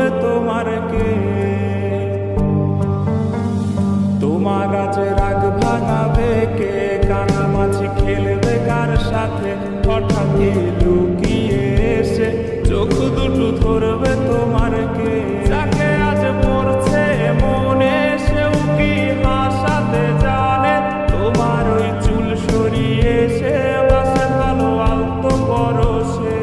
ধরবে তোমার কে? তোমার আজ রাগ ভাঙাবে কে? কানামাছি খেলবে কার সাথে? হঠাৎ লুকিয়ে এসে চোখ দুটো ধরবে তোমার কে? যাকে আজ পড়ছে মনে সেও কি হাসাতে জানে? তোমার ওই চুল সরিয়ে সে বাসে ভালো আলতো পরশে।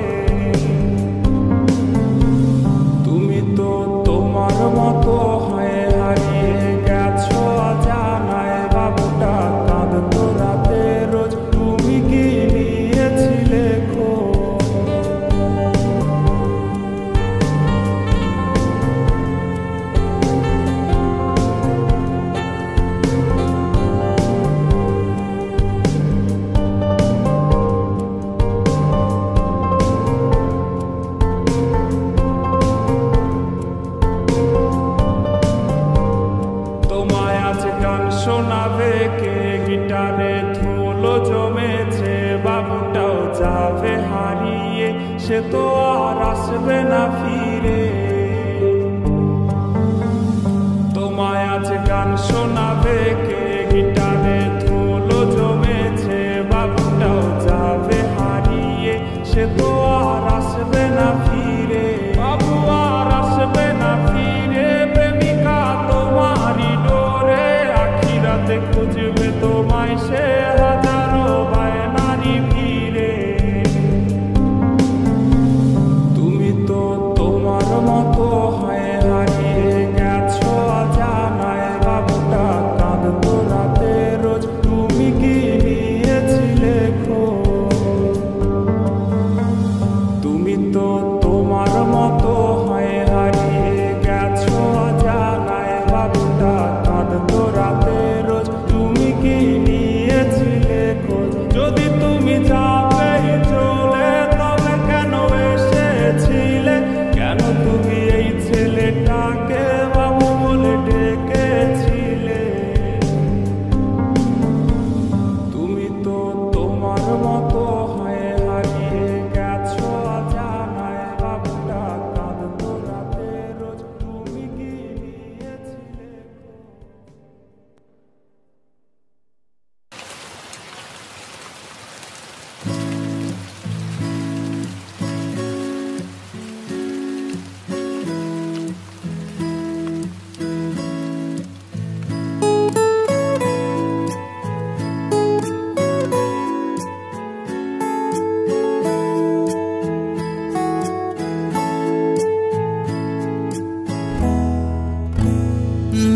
তুমি তো তোমার মতো হয়ে হারিয়ে গেছো অজানায়। বাবুটা কাঁদতো রাতে রোজ, তুমি কি নিয়েছিলে খোঁজ? তোমায় আজ গান শোনাবে কে? গিটারে ধুলো জমেছে, বাবুটাও যাবে হারিয়ে, সে তো আর আসবে না ফিরে। তোমায় আজ গান শোনাবে কে? গিটারে ধুলো জমেছে, বাবুটাও যাবে হারিয়ে, সে তো আর আসবে না ফিরে। বাবু আর আসবে না ফিরে, প্রেমিকা তোমারই ডোরে আখিরাতে খুঁজবে তোমায় সে হাজারো বায়নারি ভিড়ে। তুমি তো তোমার মতো হয়ে হারিয়ে গেছো অজানায়। বাবুটা কাঁদতো রাতে রোজ, তুমি কি নিয়েছিলে খোঁজ? তুমি তো তোমার মতো হয়ে হারিয়ে গেছো অজানায়। বাবুটা কাঁদতো রাতে রোজ, তুমি কি নিয়েছিলে খোঁজ? যদি তুমি যাবে চলে তবে কেন এসেছিলে? কেন তুমি এই ছেলেটাকে বাবু বলে ডেকেছিলে? তুমি তো তোমার মতো হয়ে হারিয়ে গেছো অজানায়। বাবুটা কাঁদতো রাতে রোজ, তুমি কি নিয়েছিলে খোঁজ?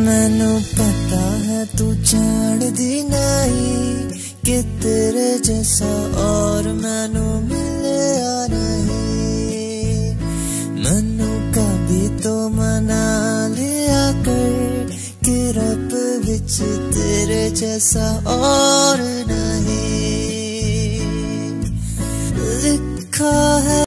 मैनू पता है तू जान दी नहीं कि तेरे जैसा और मैनू मिले नहीं। मैनू कभी तो मना लिया कर कि रब विच तेरे जैसा और नहीं लिखा है।